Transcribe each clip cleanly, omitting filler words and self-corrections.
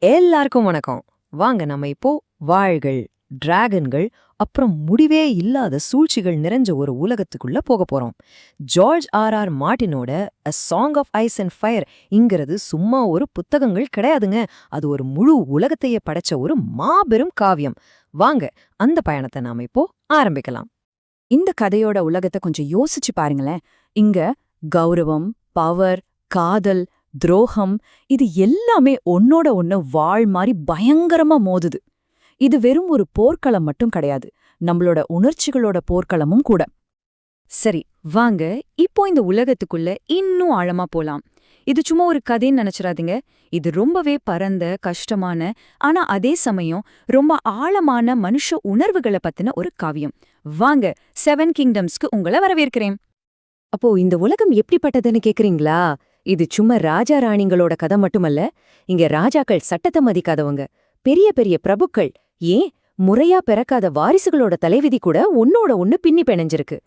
எல்லாருக்கும் வணக்கம். வாங்க நம்ம இப்போ வாள்கள், டிராகன்கள், அப்புறம் முடிவே இல்லாத சூழ்ச்சிகள் நிறைஞ்ச ஒரு உலகத்துக்குள்ள போக போறோம். ஜார்ஜ் ஆர் மார்ட்டினோட A Song of Ice and Fire இங்கிறது சும்மா ஒரு புத்தகங்கள் கிடையாதுங்க. அது ஒரு முழு உலகத்தையே படைச்ச ஒரு மாபெரும் காவியம். வாங்க அந்த பயணத்தை நாம இப்போ ஆரம்பிக்கலாம். இந்த கதையோட உலகத்தை கொஞ்சம் யோசிச்சு பாருங்களேன். இங்க கௌரவம், பவர், காதல், துரோகம் இது எல்லாமே ஒன்னோட ஒன்னு வாள் மாதிரி பயங்கரமா மோதுது. இது வெறும் ஒரு போர்க்களம் மட்டும் கிடையாது, நம்மளோட உணர்ச்சிகளோட போர்க்களமும் கூட. சரி, வாங்க இப்போ இந்த உலகத்துக்குள்ள இன்னும் ஆழமா போலாம். இது சும்மா ஒரு கதைன்னு நினைச்சிடாதீங்க. இது ரொம்பவே பரந்த, கஷ்டமான, ஆனா அதே சமயம் ரொம்ப ஆழமான மனுஷ உணர்வுகளை பத்தின ஒரு காவியம். வாங்க 7 கிங்டம்ஸ்க்கு உங்களை வரவேற்கிறேன். அப்போ இந்த உலகம் எப்படிப்பட்டதுன்னு கேக்குறீங்களா? இது சும்மா ராஜா ராணிங்களோட கதை மட்டுமல்ல. இங்க ராஜாக்கள் சட்டத்தை மதிக்காதவங்க, பெரிய பெரிய பிரபுக்கள், ஏன் முறையா பிறக்காத வாரிசுகளோட தலைவிதி கூட ஒன்னோட ஒன்னு பின்னி பிணைஞ்சிருக்கு.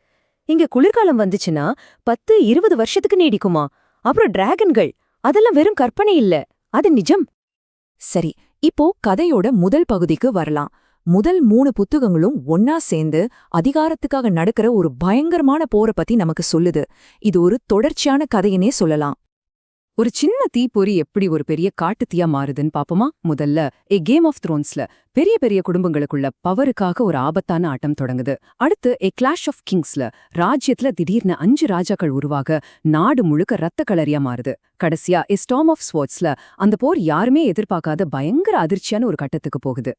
இங்க குளிர்காலம் வந்துச்சுன்னா 10-20 வருஷத்துக்கு நீடிக்குமா? அப்புறம் டிராகன்கள், அதெல்லாம் வெறும் கற்பனை இல்ல, அது நிஜம். சரி, இப்போ கதையோட முதல் பகுதிக்கு வரலாம். முதல் 3 புத்தகங்களும் ஒன்னா சேர்ந்து அதிகாரத்துக்காக நடக்கிற ஒரு பயங்கரமான போரை பத்தி நமக்கு சொல்லுது. இது ஒரு தொடர்ச்சியான கதையினே சொல்லலாம். ஒரு சின்ன தீப்பொறி எப்படி ஒரு பெரிய காட்டுத்தீயா மாறுதுன்னு பாப்போமா? முதல்ல A Game of Thronesல பெரிய பெரிய குடும்பங்களுக்குள்ள பவருக்காக ஒரு ஆபத்தான ஆட்டம் தொடங்குது. அடுத்து A Clash of Kingsல ராஜ்யத்துல திடீர்னு 5 ராஜாக்கள் உருவாக நாடு முழுக்க ரத்த களரியா மாறுது. கடைசியா A Storm of Swordsல அந்த போர் யாருமே எதிர்பார்க்காத பயங்கர அதிர்ச்சியான ஒரு கட்டத்துக்கு போகுது.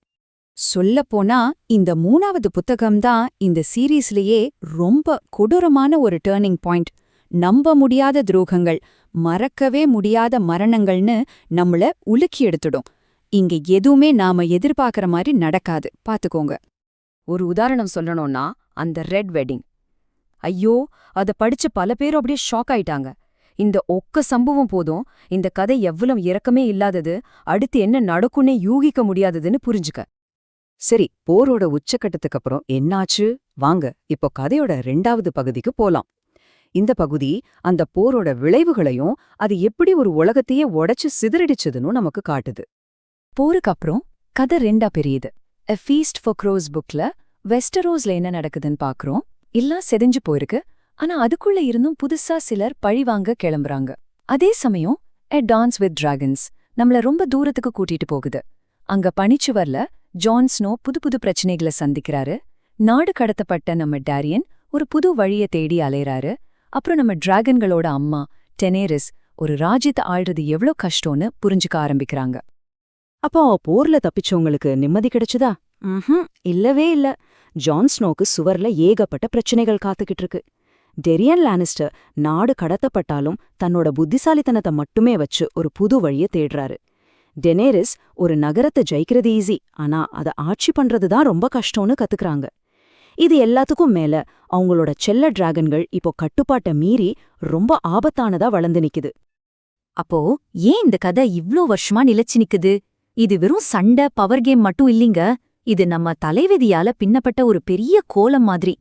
சொல்லப்போனா இந்த 3வது புத்தகம்தான் இந்த சீரீஸ்லயே ரொம்ப கொடூரமான ஒரு டேர்னிங் பாயிண்ட். நம்ப முடியாத துரோகங்கள், மறக்கவே முடியாத மரணங்கள்னு நம்மள உலுக்கி எடுத்துடும். இங்க எதுவுமே நாம எதிர்பார்க்கற மாதிரி நடக்காது, பாத்துக்கோங்க. ஒரு உதாரணம் சொல்லணும்னா அந்த ரெட் வெட்டிங். ஐயோ, அத படிச்சு பல பேரும் அப்படியே ஷாக் ஆயிட்டாங்க. இந்த ஒக்க சம்பவம் போதும் இந்த கதை எவ்வளவு இரக்கமே இல்லாதது, அடுத்து என்ன நடக்கும்னே யூகிக்க முடியாததுன்னு புரிஞ்சுக்க. சரி, போரோட உச்சக்கட்டத்துக்கு அப்புறம் என்னாச்சு? வாங்க இப்போ கதையோட 2வது பகுதிக்கு போலாம். இந்த பகுதி அந்த போரோட விளைவுகளையும் அது எப்படி ஒரு உலகத்தையே உடைச்சு சிதறடிச்சதுன்னு நமக்கு காட்டுது. போருக்கு அப்புறம் கதை 2ஆ பிரியுது. A Feast for Crows புக்ல வெஸ்டரோஸ்ல என்ன நடக்குதுன்னு பாக்குறோம். எல்லாம் செதிஞ்சு போயிருக்கு, ஆனா அதுக்குள்ள இருந்தும் புதுசா சிலர் பழிவாங்க கிளம்புறாங்க. அதே சமயம் A Dance with Dragons நம்மள ரொம்ப தூரத்துக்கு கூட்டிட்டு போகுது. அங்க பனிச்சுவர்ல ஜான் ஸ்னோ புது புது பிரச்சனைகளை சந்திக்கிறாரு. நாடு கடத்தப்பட்ட நம்ம டாரியன் ஒரு புது வழிய தேடி அலையறாரு. அப்புறம் நம்ம டிராகன்களோட அம்மா டெனேரிஸ் ஒரு ராஜ்யத்தை ஆள்றது எவ்வளோ கஷ்டம்னு புரிஞ்சுக்க ஆரம்பிக்கிறாங்க. அப்போ போர்ல தப்பிச்சவங்களுக்கு நிம்மதி கிடைச்சுதா? இல்லவே இல்ல. ஜான் ஸ்னோக்கு சுவர்ல ஏகப்பட்ட பிரச்சனைகள் காத்துக்கிட்டு இருக்கு. டெரியன் லானிஸ்டர் நாடு கடத்தப்பட்டாலும் தன்னோட புத்திசாலித்தனத்தை மட்டுமே வச்சு ஒரு புது வழிய தேடுறாரு. டெனேரிஸ் ஒரு நகரத்தை ஜெயிக்கிறது ஈஸி, ஆனா அதை ஆட்சி பண்றதுதான் ரொம்ப கஷ்டம்னு கத்துக்கறாங்க. இது எல்லாத்துக்கும் மேல அவங்களோட செல்ல டிராகன்கள் இப்போ கட்டுப்பாட்டை மீறி ரொம்ப ஆபத்தானதா வளர்ந்து நிக்குது. அப்போ ஏன் இந்த கதை இவ்ளோ வருஷமா நிலைச்சு நிக்குது? இது வெறும் சண்டை, பவர் கேம் மட்டும் இல்லீங்க. இது நம்ம தலைவிதியால பின்னப்பட்ட ஒரு பெரிய கோலம் மாதிரி.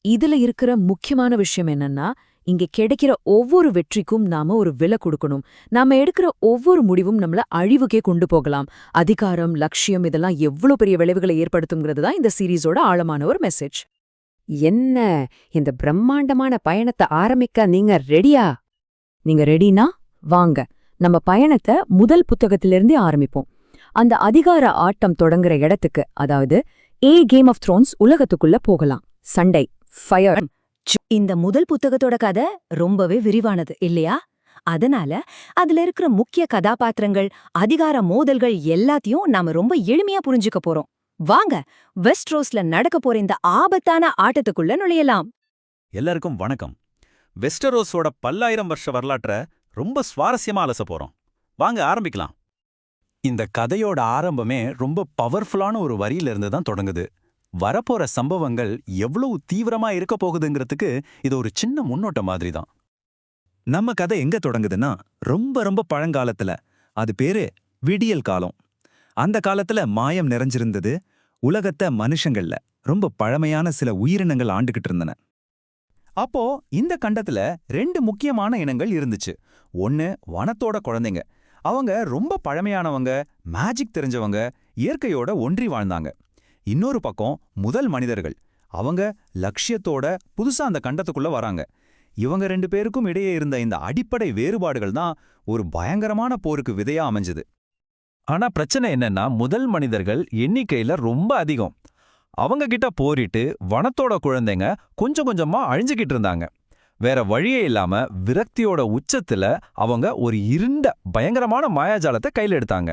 இதுல இருக்கிற முக்கியமான விஷயம் என்னன்னா, இங்க கிடைக்கிற ஒவ்வொரு வெற்றிக்கும் நாம ஒரு விலை கொடுக்கணும். நாம எடுக்கிற ஒவ்வொரு முடிவும் நம்மள அழிவுக்கே கொண்டு போகலாம். அதிகாரம், லட்சியம் இதெல்லாம் எவ்வளவு பெரிய விளைவுகளை ஏற்படுத்துங்கிறது தான் இந்த சீரீஸோட ஆழமான ஒரு மெசேஜ். என்ன, இந்த பிரம்மாண்டமான பயணத்தை ஆரம்பிக்க நீங்க ரெடியா? நீங்க ரெடினா வாங்க நம்ம பயணத்தை முதல் புத்தகத்திலிருந்தே ஆரம்பிப்போம். அந்த அதிகார ஆட்டம் தொடங்குற இடத்துக்கு, அதாவது A Game of Thrones உலகத்துக்குள்ள போகலாம். சண்டை, ஃபயர். இந்த முதல் புத்தகத்தோட கதை ரொம்பவே விரிவானது இல்லையா? அதனால அதுல இருக்கிற முக்கிய கதாபாத்திரங்கள், அதிகார மோதல்கள் எல்லாத்தையும் நாம ரொம்ப எளிமையா புரிஞ்சுக்க போறோம். வாங்க வெஸ்ட்ரோஸ்ல நடக்க போற இந்த ஆபத்தான ஆட்டத்துக்குள்ள நுழையலாம். எல்லாருக்கும் வணக்கம். வெஸ்டரோஸோட பல்லாயிரம் வருஷ வரலாற்றை ரொம்ப சுவாரஸ்யமா அலச போறோம். வாங்க ஆரம்பிக்கலாம். இந்த கதையோட ஆரம்பமே ரொம்ப பவர்ஃபுல்லான ஒரு வரியிலிருந்து தான் தொடங்குது. வரப்போற சம்பவங்கள் எவ்வளவு தீவிரமா இருக்க போகுதுங்கிறதுக்கு இது ஒரு சின்ன முன்னோட்டம் மாதிரி தான். நம்ம கதை எங்க தொடங்குதுன்னா ரொம்ப ரொம்ப பழங்காலத்துல, அது பேரு விடியல் காலம். அந்த காலத்துல மாயம் நிறைஞ்சிருந்தது. உலகத்தை மனுஷங்கள்ல ரொம்ப பழமையான சில உயிரினங்கள் ஆண்டுகிட்டு இருந்தன. அப்போ இந்த கண்டத்துல 2 முக்கியமான இனங்கள் இருந்துச்சு. ஒன்னு வனத்தோட குழந்தைங்க, அவங்க ரொம்ப பழமையானவங்க, மேஜிக் தெரிஞ்சவங்க, இயற்கையோட ஒன்றி வாழ்ந்தாங்க. இன்னொரு பக்கம் முதல் மனிதர்கள், அவங்க லட்சியத்தோட புதுசா அந்த கண்டத்துக்குள்ள வராங்க. இவங்க 2 பேருக்கும் இடையே இருந்த இந்த அடிப்படை வேறுபாடுகள் தான் ஒரு பயங்கரமான போருக்கு விதையா அமைஞ்சது. ஆனா பிரச்சனை என்னன்னா, முதல் மனிதர்கள் எண்ணிக்கையில ரொம்ப அதிகம். அவங்க கிட்ட போரிட்டு வனத்தோட குழந்தைங்க கொஞ்சம் கொஞ்சமா அழிஞ்சுக்கிட்டு இருந்தாங்க. வேற வழியே இல்லாம விரக்தியோட உச்சத்துல அவங்க ஒரு இருண்ட பயங்கரமான மாயாஜாலத்தை கையில எடுத்தாங்க.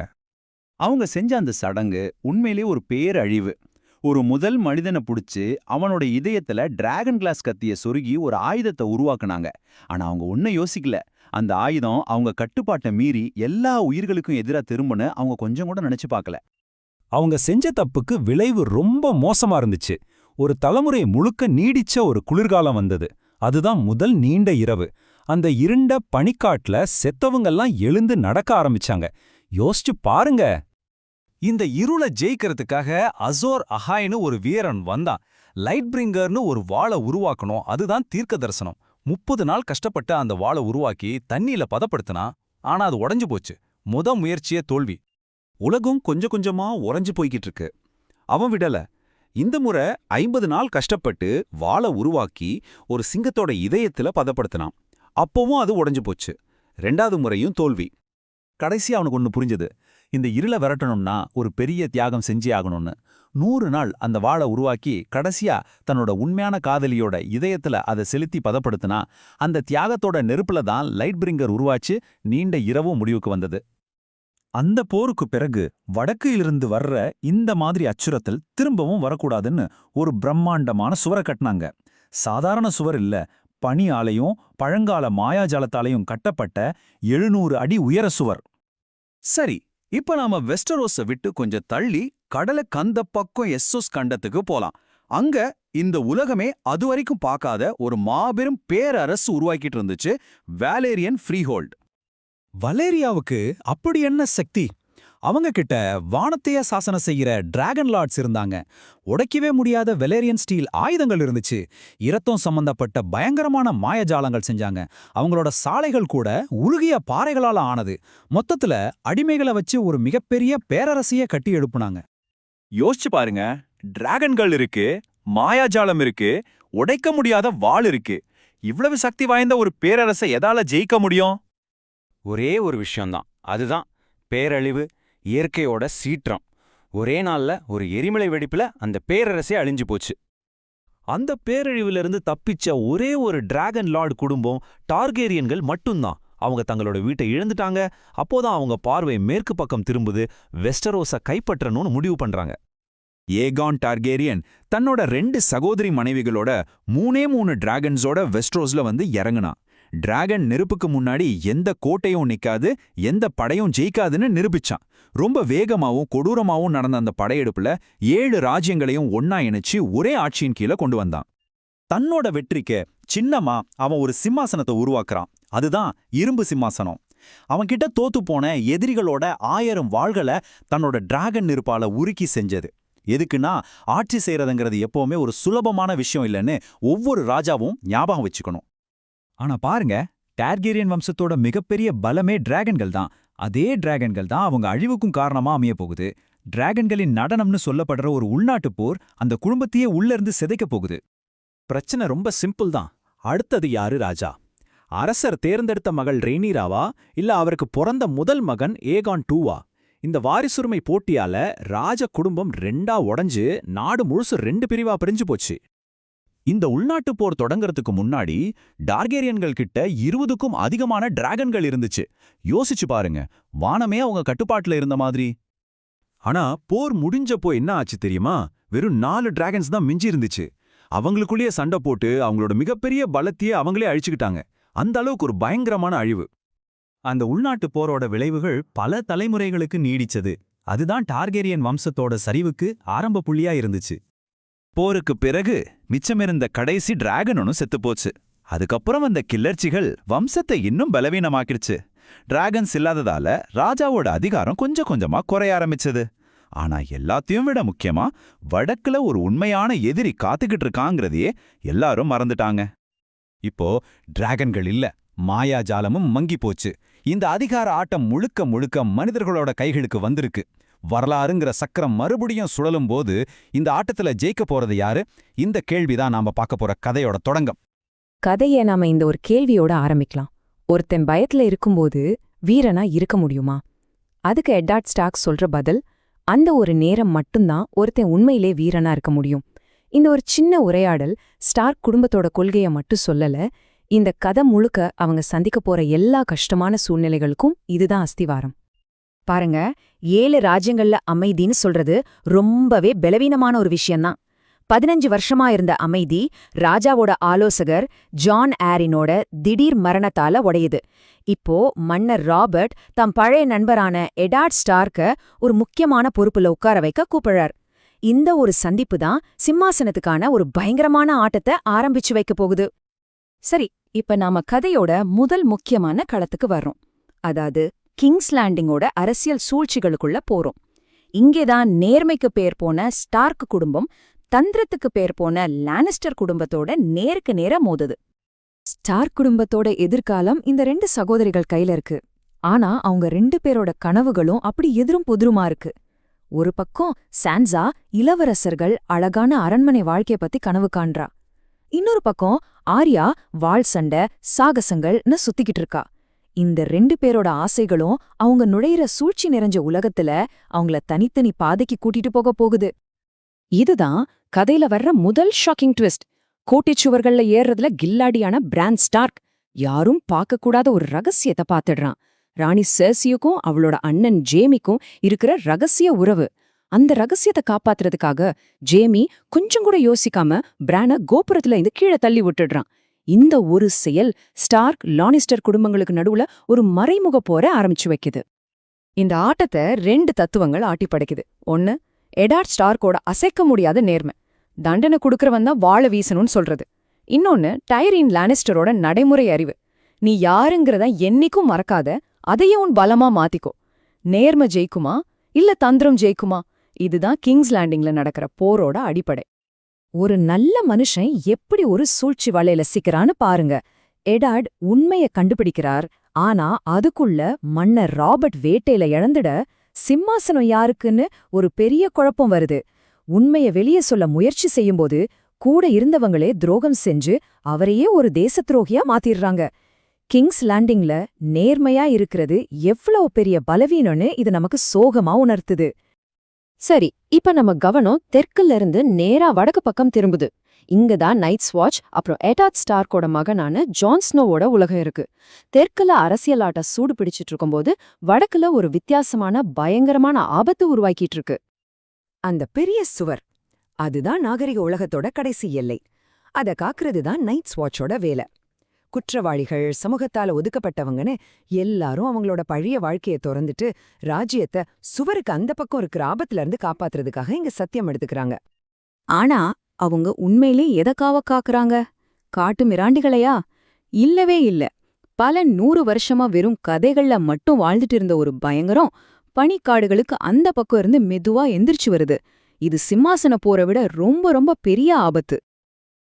அவங்க செஞ்ச அந்த சடங்கு உண்மையிலே ஒரு பேரழிவு. ஒரு முதல் மனிதனை புடிச்சு அவனோட இதயத்துல டிராகன் கிளாஸ் கத்திய சொருகி ஒரு ஆயுதத்தை உருவாக்குனாங்க. ஆனா அவங்க ஒன்னும் யோசிக்கல. அந்த ஆயுதம் அவங்க கட்டுப்பாட்டை மீறி எல்லா உயிர்களுக்கும் எதிரா திரும்புன்னு அவங்க கொஞ்சம் கூட நினைச்சு பார்க்கல. அவங்க செஞ்ச தப்புக்கு விளைவு ரொம்ப மோசமா இருந்துச்சு. ஒரு தலைமுறை முழுக்க நீடிச்ச ஒரு குளிர்காலம் வந்தது. அதுதான் முதல் நீண்ட இரவு. அந்த இருண்ட பனிக்காட்டுல செத்தவங்கெல்லாம் எழுந்து நடக்க ஆரம்பிச்சாங்க. யோசிச்சு பாருங்க. இந்த இருளை ஜெயிக்கிறதுக்காக அசோர் அஹாய்னு ஒரு வீரன் வந்தான். லைட் பிரிங்கர்னு ஒரு வாளை உருவாக்கணும். அதுதான் தீர்க்க தரிசனம். 30 நாள் கஷ்டப்பட்டு அந்த வாளை உருவாக்கி தண்ணியில பதப்படுத்தினா. ஆனா அது உடைஞ்சு போச்சு. முயற்சியே தோல்வி. உலகம் கொஞ்சம் கொஞ்சமா உறைஞ்சு போய்கிட்டு இருக்கு. அவன் விடல. இந்த முறை 50 நாள் கஷ்டப்பட்டு வாளை உருவாக்கி ஒரு சிங்கத்தோட இதயத்துல பதப்படுத்தினான். அப்பவும் அது உடைஞ்சு போச்சு. 2வது முறையும் தோல்வி. கடைசியா அவனுக்கு ஒன்று புரிஞ்சது. இந்த இருளை விரட்டணும்னா ஒரு பெரிய தியாகம் செஞ்சே ஆகணும்னு. 100 நாள் அந்த வாளை உருவாக்கி கடைசியா தன்னோட உண்மையான காதலியோட இதயத்துல அதை செலுத்தி பதப்படுத்தினா, அந்த தியாகத்தோட நெருப்புல தான் லைட் பிரிங்கர் உருவாச்சு. நீண்ட இரவும் முடிவுக்கு வந்தது. அந்த போருக்கு பிறகு வடக்கிலிருந்து வர்ற இந்த மாதிரி அச்சுறுத்தல் திரும்பவும் வரக்கூடாதுன்னு ஒரு பிரம்மாண்டமான சுவரை கட்டினாங்க. சாதாரண சுவர் இல்ல, பனி ஆலையும் பழங்கால மாயாஜாலத்தாலையும் கட்டப்பட்ட 700 அடி உயர சுவர். சரி, இப்ப நாம வெஸ்டரோஸை விட்டு கொஞ்சம் தள்ளி கடலை கந்த பக்கம் எஸ்ஸோஸ் கண்டத்துக்கு போலாம். அங்க இந்த உலகமே அதுவரைக்கும் பார்க்காத ஒரு மாபெரும் பேரரசு உருவாக்கிட்டு இருந்துச்சு, வேலேரியன் ஃப்ரீஹோல்ட். வலேரியாவுக்கு அப்படி என்ன சக்தி? அவங்க கிட்ட வானத்தையே சாசனம் செய்கிற டிராகன் லார்ட்ஸ் இருந்தாங்க. உடைக்கவே முடியாத வெலேரியன் ஸ்டீல் ஆயுதங்கள் இருந்துச்சு. இரத்தம் சம்பந்தப்பட்ட பயங்கரமான மாயஜாலங்கள் செஞ்சாங்க. அவங்களோட சாலைகள் கூட உருகிய பாறைகளால ஆனது. மொத்தத்துல அடிமைகளை வச்சு ஒரு மிகப்பெரிய பேரரசையே கட்டி எழுப்புனாங்க. யோசிச்சு பாருங்க, டிராகன்கள் இருக்கு, மாயாஜாலம் இருக்கு, உடைக்க முடியாத வாள் இருக்கு. இவ்வளவு சக்தி வாய்ந்த ஒரு பேரரசை எதால ஜெயிக்க முடியும்? ஒரே ஒரு விஷயம்தான். அதுதான் பேரழிவு, இயற்கையோட சீற்றம். ஒரே நாள்ல ஒரு எரிமலை வெடிப்புல அந்த பேரரசே அழிஞ்சு போச்சு. அந்த பேரழிவிலிருந்து தப்பிச்ச ஒரே ஒரு டிராகன் லார்ட் குடும்பம் டார்கேரியன்கள் மட்டும்தான். அவங்க தங்களோட வீட்டை இழந்துட்டாங்க. அப்போதான் அவங்க பார்வை மேற்கு பக்கம் திரும்புது. வெஸ்டரோஸை கைப்பற்றணும்னு முடிவு பண்றாங்க. ஏகான் டார்கேரியன் தன்னோட 2 சகோதரி மனைவிகளோட 3 டிராகன்ஸோட வெஸ்ட்ரோஸ்ல வந்து இறங்குனான். டிராகன் நெருப்புக்கு முன்னாடி எந்த கோட்டையும் நிக்காது, எந்த படையும் ஜெயிக்காதுன்னு நிரூபிச்சான். ரொம்ப வேகமாவும் கொடூரமாவும் நடந்த அந்த படையெடுப்புல 7 ராஜ்யங்களையும் ஒன்னா இணைச்சு ஒரே ஆட்சியின் கீழே கொண்டு வந்தான். தன்னோட வெற்றிக்கு சின்னமா அவன் ஒரு சிம்மாசனத்தை உருவாக்குறான். அதுதான் இரும்பு சிம்மாசனம். அவன்கிட்ட தோத்து போன எதிரிகளோட 1000 வாள்களை தன்னோட டிராகன் நெருப்பால உருக்கி செஞ்சது. எதுக்குன்னா, ஆட்சி செய்யறதுங்கிறது எப்பவுமே ஒரு சுலபமான விஷயம் இல்லைன்னு ஒவ்வொரு ராஜாவும் ஞாபகம் வச்சுக்கணும். ஆனா பாருங்க, டார்கேரியன் வம்சத்தோட மிகப்பெரிய பலமே டிராகன்கள் தான். அதே டிராகன்கள் தான் அவங்க அழிவுக்கும் காரணமா அமைய போகுது. டிராகன்களின் நடனம்னு சொல்லப்படுற ஒரு உள்நாட்டுப் போர் அந்த குடும்பத்தையே உள்ள இருந்து சிதைக்க போகுது. பிரச்சனை ரொம்ப சிம்பிள் தான். அடுத்தது யாரு ராஜா? அரசர் தேர்ந்தெடுத்த மகள் ரெய்னீராவா, இல்ல அவருக்கு பிறந்த முதல் மகன் ஏகான் டூவா? இந்த வாரிசுரிமை போட்டியால ராஜ குடும்பம் 2ஆ உடைஞ்சு நாடு முழுசு 2 பிரிவா பிரிஞ்சு போச்சு. இந்த உள்நாட்டுப் போர் தொடங்கறதுக்கு முன்னாடி டார்கேரியன்கள் கிட்ட 20க்கும் அதிகமான டிராகன்கள் இருந்துச்சு. யோசிச்சு பாருங்க, வானமே அவங்க கட்டுப்பாட்டுல இருந்த மாதிரி. ஆனா போர் முடிஞ்சப்போ என்ன ஆச்சு தெரியுமா? வெறும் 4 டிராகன்ஸ் தான் மிஞ்சி இருந்துச்சு. அவங்களுக்குள்ளேயே சண்டை போட்டு அவங்களோட மிகப்பெரிய பலத்தையே அவங்களே அழிச்சுக்கிட்டாங்க. அந்த அளவுக்கு ஒரு பயங்கரமான அழிவு. அந்த உள்நாட்டுப் போரோட விளைவுகள் பல தலைமுறைகளுக்கு நீடிச்சது. அதுதான் டார்கேரியன் வம்சத்தோட சரிவுக்கு ஆரம்ப புள்ளியா இருந்துச்சு. போருக்கு பிறகு மிச்சமிருந்த கடைசி டிராகனும் செத்துப்போச்சு. அதுக்கப்புறம் அந்த கிளர்ச்சிகள் வம்சத்தை இன்னும் பலவீனமாக்கிடுச்சு. டிராகன்ஸ் இல்லாததால ராஜாவோட அதிகாரம் கொஞ்சம் கொஞ்சமா குறைய ஆரம்பிச்சது. ஆனா எல்லாத்தையும் விட முக்கியமா, வடக்குல ஒரு உண்மையான எதிரி காத்துக்கிட்டு இருக்காங்கிறதையே எல்லாரும் மறந்துட்டாங்க. இப்போ டிராகன்கள் இல்ல, மாயாஜாலமும் மங்கி போச்சு. இந்த அதிகார ஆட்டம் முழுக்க முழுக்க மனிதர்களோட கைகளுக்கு வந்திருக்கு. வரலாறுங்கிற சக்கரம் மறுபடியும் சுழலும் போது இந்த ஆட்டத்துல ஜெயிக்க போறது யாரு? இந்த கேள்விதான் நாம பார்க்க போற கதையோட தொடங்கம். கதையை நாம இந்த ஒரு கேள்வியோட ஆரம்பிக்கலாம். ஒருத்தன் பயத்துல இருக்கும்போது வீரனா இருக்க முடியுமா? அதுக்கு எடார்ட் ஸ்டார்க் சொல்ற பதில், அந்த ஒரு நேரம் மட்டும்தான் ஒருத்தன் உண்மையிலே வீரனா இருக்க முடியும். இந்த ஒரு சின்ன உரையாடல் ஸ்டார்க் குடும்பத்தோட கொள்கையை மட்டும் சொல்லல, இந்த கதை முழுக்க அவங்க சந்திக்க போற எல்லா கஷ்டமான சூழ்நிலைகளுக்கும் இதுதான் அஸ்திவாரம். பாருங்க, 7 ராஜ்யங்கள்ல அமைதின்னு சொல்றது ரொம்பவே பலவீனமான ஒரு விஷயம்தான். 15 வருஷமா இருந்த அமைதி ராஜாவோட ஆலோசகர் ஜான் ஆரினோட திடீர் மரணத்தால உடையுது. இப்போ மன்னர் ராபர்ட் தம் பழைய நண்பரான எடார்ட் ஸ்டார்க்க ஒரு முக்கியமான பொறுப்புல உட்கார வைக்க கூப்பிடுறார். இந்த ஒரு சந்திப்பு தான் சிம்மாசனத்துக்கான ஒரு பயங்கரமான ஆட்டத்தை ஆரம்பிச்சு வைக்க போகுது. சரி, இப்ப நாம கதையோட முதல் முக்கியமான களத்துக்கு வர்றோம். அதாவது கிங்ஸ் லேண்டிங்கோட அரசியல் சூழ்ச்சிகளுக்குள்ள போறோம். இங்கேதான் நேர்மைக்கு பேர் போன ஸ்டார்க் குடும்பம் தந்திரத்துக்கு பேர் போன லானிஸ்டர் குடும்பத்தோட நேருக்கு நேரா மோதுது. ஸ்டார்க் குடும்பத்தோட எதிர்காலம் இந்த 2 சகோதரிகள் கையில இருக்கு. ஆனா அவங்க 2 பேரோட கனவுகளும் அப்படி எதிரும் புதிருமா இருக்கு. ஒரு பக்கம் சான்சா இளவரசர்கள் அழகான அரண்மனை வாழ்க்கைய பத்தி கனவு காண்றா. இன்னொரு பக்கம் ஆர்யா வாள் சண்டை சாகசங்கள்னு சுத்திக்கிட்டு இருக்கா. இந்த 2 பேரோட ஆசைகளும் அவங்க நுழையிற சூழ்ச்சி நிறைஞ்ச உலகத்துல அவங்கள தனித்தனி பாதைக்கு கூட்டிட்டு போக போகுது. இதுதான் கதையில வர்ற முதல் ஷாக்கிங் ட்விஸ்ட். கோட்டைச்சுவர்கள்ல ஏறுறதுல கில்லாடியான பிரான் ஸ்டார்க் யாரும் பார்க்கக்கூடாத ஒரு ரகசியத்தை பாத்துடுறான். ராணி செர்சியுக்கும் அவளோட அண்ணன் ஜேமிக்கும் இருக்கிற ரகசிய உறவு. அந்த ரகசியத்தை காப்பாத்துறதுக்காக ஜேமி கொஞ்சம் கூட யோசிக்காம பிரான கோபுரத்துல இருந்து கீழே தள்ளி விட்டுடுறான். இந்த ஒரு செயல் ஸ்டார்க் லானிஸ்டர் குடும்பங்களுக்கு நடுவுல ஒரு மறைமுக போர ஆரம்பிச்சு வைக்குது. இந்த ஆட்டத்தை 2 தத்துவங்கள் ஆட்டி படைக்குது. ஒன்னு, எடார்ட் ஸ்டார்க்கோட அசைக்க முடியாத நேர்மை, தண்டனை கொடுக்கறவன் தான் வாழ வீசணும்னு சொல்றது. இன்னொன்னு, டைரீன் லானிஸ்டரோட நடைமுறை அறிவு, நீ யாருங்கிறத என்னைக்கும் மறக்காத, அதையே உன் பலமா மாத்திக்கோ. நேர்மை ஜெயிக்குமா இல்ல தந்திரம் ஜெயிக்குமா? இதுதான் கிங்ஸ் லேண்டிங்ல நடக்கிற போரோட அடிப்படை. ஒரு நல்ல மனுஷன் எப்படி ஒரு சூழ்ச்சி வலையில சிக்கிறான்னு பாருங்க. எடார்ட் உண்மைய கண்டுபிடிக்கிறார். ஆனா அதுக்குள்ள மன்னர் ராபர்ட் வேட்டையில இழந்துட சிம்மாசனம் யாருக்குன்னு ஒரு பெரிய குழப்பம் வருது. உண்மைய வெளியே சொல்ல முயற்சி செய்யும்போது கூட இருந்தவங்களே துரோகம் செஞ்சு அவரையே ஒரு தேச துரோகியா மாத்திடுறாங்க. கிங்ஸ் லேண்டிங்ல நேர்மையா இருக்கிறது எவ்வளவு பெரிய பலவீனம்னு இது நமக்கு சோகமா உணர்த்துது. சரி, இப்ப நம்ம கவனம் தெற்குல இருந்து நேரா வடக்கு பக்கம் திரும்புது. இங்கதான் நைட்ஸ் வாட்ச் அப்புறம் எடார்ட் ஸ்டார்க்கோட மகனான ஜான் ஸ்னோவோட உலகம் இருக்கு. தெற்குல அரசியலாட்ட சூடு பிடிச்சிட்டு இருக்கும்போது வடக்குல ஒரு வித்தியாசமான பயங்கரமான ஆபத்து உருவாக்கிட்டு இருக்கு. அந்த பெரிய சுவர், அதுதான் நாகரிக உலகத்தோட கடைசி எல்லை. அத காக்குறது தான் நைட்ஸ் வாட்சோட வேலை. குற்றவாளிகள், சமூகத்தால ஒதுக்கப்பட்டவங்கன்னு எல்லாரும் அவங்களோட பழைய வாழ்க்கையை திறந்துட்டு ராஜ்யத்தை சுவருக்கு அந்த பக்கம் இருக்கிற ஆபத்துல இருந்து காப்பாத்துறதுக்காக இங்க சத்தியம் எடுத்துக்கிறாங்க. ஆனா அவங்க உண்மையிலே எதக்காக காக்குறாங்க? காட்டு மிராண்டிகளையா? இல்லவே இல்ல. பல 100 வருஷமா வெறும் கதைகள்ல மட்டும் வாழ்ந்துட்டு இருந்த ஒரு பயங்கரம் பனிக்காடுகளுக்கு அந்த பக்கம் இருந்து மெதுவா எந்திரிச்சு வருது. இது சிம்மாசன போரை விட ரொம்ப ரொம்ப பெரிய ஆபத்து.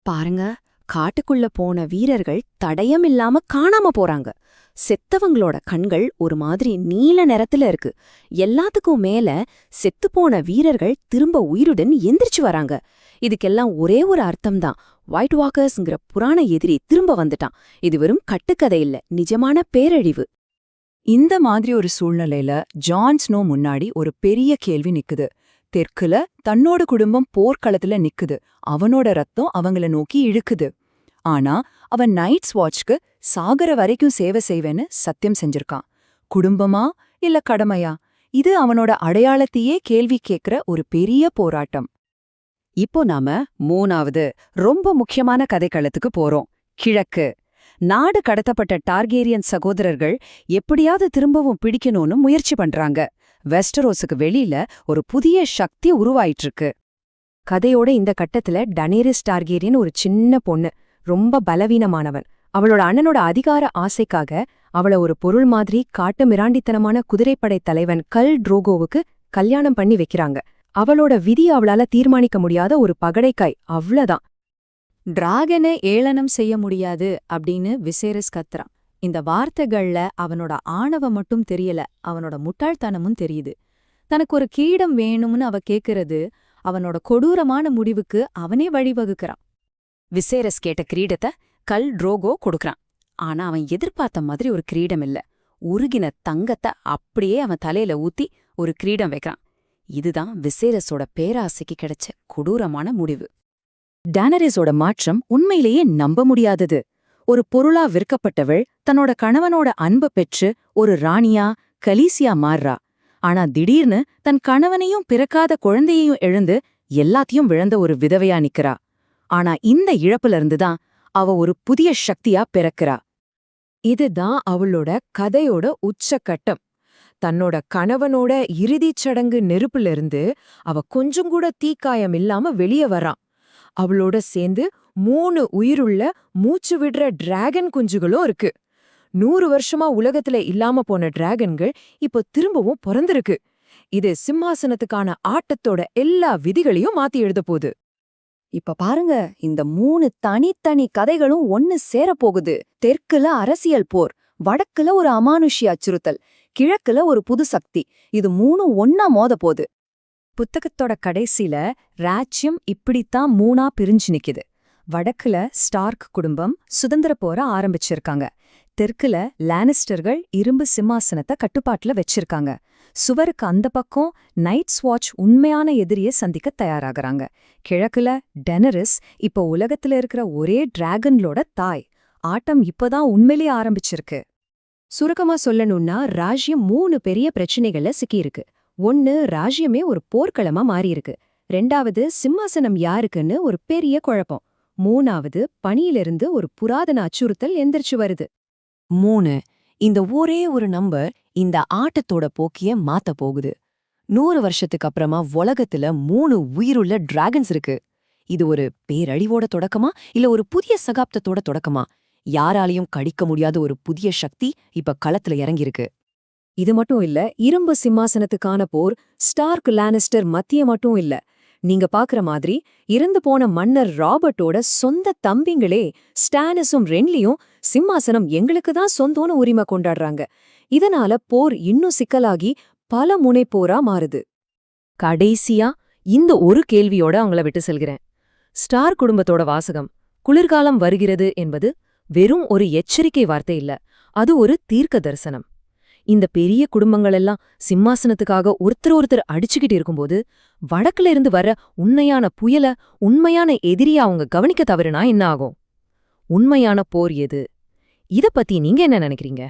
பாருங்க, காட்டுக்குள்ள போன வீரர்கள் தடயம் இல்லாம காணாம போறாங்க. செத்தவங்களோட கண்கள் ஒரு மாதிரி நீல நிறத்துல இருக்கு. எல்லாத்துக்கும் மேல செத்துப்போன வீரர்கள் திரும்ப உயிருடன் எந்திரிச்சு வராங்க. இதுக்கெல்லாம் ஒரே ஒரு அர்த்தம்தான், ஒயிட் வாக்கர்ஸ்ங்கிற புராண எதிரி திரும்ப வந்துட்டான். இது வெறும் கட்டுக்கதை இல்ல, நிஜமான பேரழிவு. இந்த மாதிரி ஒரு சூழ்நிலையில ஜான் ஸ்னோ முன்னாடி ஒரு பெரிய கேள்வி நிக்குது. தெற்குல தன்னோட குடும்பம் போர்க்களத்துல நிக்குது. அவனோட ரத்தம் அவங்கள நோக்கி இழுக்குது. ஆனா அவன் நைட்ஸ் வாட்ச்க்கு சாகர வரைக்கும் சேவை செய்வேன்னு சத்தியம் செஞ்சிருக்கான். குடும்பமா இல்ல கடமையா? இது அவனோட அடையாளத்தையே கேள்வி கேட்கிற ஒரு பெரிய போராட்டம். இப்போ நாம 3வது ரொம்ப முக்கியமான கதைக்களத்துக்கு போறோம். கிழக்கு. நாடு கடத்தப்பட்ட டார்கேரியன் சகோதரர்கள் எப்படியாவது திரும்பவும் பிடிக்கணும்னு முயற்சி பண்றாங்க. வெஸ்டரோஸுக்கு வெளியில ஒரு புதிய சக்தி உருவாயிட்டிருக்கு. கதையோட இந்த கட்டத்துல டனேரிஸ் டார்கேரியன் ஒரு சின்ன பொண்ணு, ரொம்ப பலவீனமானவன். அவளோட அண்ணனோட அதிகார ஆசைக்காக அவள ஒரு பொருள் மாதிரி காட்டு மிராண்டித்தனமான குதிரைப்படை தலைவன் கல் ட்ரோகோவுக்கு கல்யாணம் பண்ணி வைக்கிறாங்க. அவளோட விதி அவளால தீர்மானிக்க முடியாத ஒரு பகடைக்காய், அவ்வளவுதான். டிராகனை ஏளனம் செய்ய முடியாது அப்படின்னு விசேரஸ் கத்துறான். இந்த வார்த்தைகள்ல அவனோட ஆணவம் மட்டும் தெரியல, அவனோட முட்டாள்தனமும் தெரியுது. தனக்கு ஒரு கிரீடம் வேணும்னு அவ கேக்குறது அவனோட கொடூரமான முடிவுக்கு அவனே வழிவகுக்கிறான். விசேரஸ் கேட்ட கிரீடத்தை கல் ட்ரோகோ கொடுக்கறான். ஆனா அவன் எதிர்பார்த்த மாதிரி ஒரு கிரீடம் இல்ல. உருகின தங்கத்தை அப்படியே அவன் தலையில ஊத்தி ஒரு கிரீடம் வைக்கிறான். இதுதான் விசேரஸோட பேராசைக்கு கிடைச்ச கொடூரமான முடிவு. டானரிஸோட மாற்றம் உண்மையிலேயே நம்ப முடியாதது. ஒரு பொருளா விற்கப்பட்டவள் தன்னோட கணவனோட அன்பை பெற்று ஒரு ராணியா கலீசியா மாறுறா. ஆனா திடீர்னு தன் கணவனையும் பிறக்காத குழந்தையையும் இழந்து எல்லாத்தையும் விழந்த ஒரு விதவையா நிக்கிறா. ஆனா இந்த இழப்புல இருந்துதான் அவ ஒரு புதிய சக்தியா பிறக்கிறா. இதுதான் அவளோட கதையோட உச்சக்கட்டம். தன்னோட கணவனோட இறுதிச் சடங்கு நெருப்புல இருந்து அவ கொஞ்சம் கூட தீக்காயம் இல்லாம வெளியே வரான். அவளோட சேர்ந்து 3 உயிருள்ள மூச்சு விடுற டிராகன் குஞ்சுகளும் இருக்கு. 100 வருஷமா உலகத்துல இல்லாம போன டிராகன்கள் இப்போ திரும்பவும் பிறந்திருக்கு. இது சிம்மாசனத்துக்கான ஆட்டத்தோட எல்லா விதிகளையும் மாத்தி எழுத போகுது. இப்ப பாருங்க, இந்த 3 தனித்தனி கதைகளும் ஒன்னு சேரப்போகுது. தெற்குல அரசியல் போர், வடக்குல ஒரு அமானுஷ்ய அச்சுறுத்தல், கிழக்குல ஒரு புது சக்தி. இது 3 ஒன்னா மோத போகுது. புத்தகத்தோட கடைசில ராஜ்யம் இப்படித்தான் 3ஆ பிரிஞ்சு நிக்குது. வடக்குல ஸ்டார்க் குடும்பம் சுதந்திர போர ஆரம்பிச்சிருக்காங்க. தெற்குல லானிஸ்டர்கள் இரும்பு சிம்மாசனத்தை கட்டுப்பாட்டுல வச்சிருக்காங்க. சுவருக்கு அந்த பக்கம் நைட்ஸ் வாட்ச் உண்மையான எதிரியை சந்திக்க தயாராகிறாங்க. கிழக்குல டெனரிஸ் இப்ப உலகத்துல இருக்கிற ஒரே டிராகன்லோட தாய். ஆட்டம் இப்பதான் உண்மையிலேயே ஆரம்பிச்சிருக்கு. சுருக்கமா சொல்லணும்னா ராஜ்யம் 3 பெரிய பிரச்சனைகள்ல சிக்கியிருக்கு. 1, ராஜ்யமே ஒரு போர்க்களமா மாறியிருக்கு. 2வது, சிம்மாசனம் யாருக்குன்னு ஒரு பெரிய குழப்பம். 3வது, பணியிலிருந்து ஒரு புராதன அச்சுறுத்தல் எந்திரிச்சு வருது. 3. இந்த ஒரே ஒரு நம்பர் இந்த ஆட்டத்தோட போக்கிய மாத்த போகுது. 100 வருஷத்துக்கு அப்புறமா உலகத்துல 3 உயிருள்ள டிராகன்ஸ் இருக்கு. இது ஒரு பேரழிவோட தொடக்கமா இல்ல ஒரு புதிய சகாப்தத்தோட தொடக்கமா? யாராலையும் கடிக்க முடியாத ஒரு புதிய சக்தி இப்ப களத்துல இறங்கியிருக்கு. இது மட்டும் இல்ல, இரும்பு சிம்மாசனத்துக்கான போர் ஸ்டார்க் லானிஸ்டர் மத்திய மட்டும் இல்ல. நீங்க பாக்குற மாதிரி இறந்து போன மன்னர் ராபர்ட்டோட சொந்த தம்பிங்களே ஸ்டானிஸும் ரென்லியும் சிம்மாசனம் எங்களுக்கு தான் சொந்தோன்னு உரிமை கொண்டாடுறாங்க. இதனால போர் இன்னும் சிக்கலாகி பல முனை போரா மாறுது. கடைசியா இந்த ஒரு கேள்வியோட அவங்கள விட்டு செல்கிறேன். ஸ்டார் குடும்பத்தோட வாசகம் குளிர்காலம் வருகிறது என்பது வெறும் ஒரு எச்சரிக்கை வார்த்தை இல்ல, அது ஒரு தீர்க்க தரிசனம். இந்த பெரிய குடும்பங்களெல்லாம் சிம்மாசனத்துக்காக ஒருத்தர் அடிச்சுக்கிட்டு இருக்கும்போது வடக்குல இருந்து வர உண்மையான புயல உண்மையான எதிரியா அவங்க கவனிக்க தவறுனா என்ன ஆகும்? உண்மையான போர் எது? இத பத்தி நீங்க என்ன நினைக்கிறீங்க?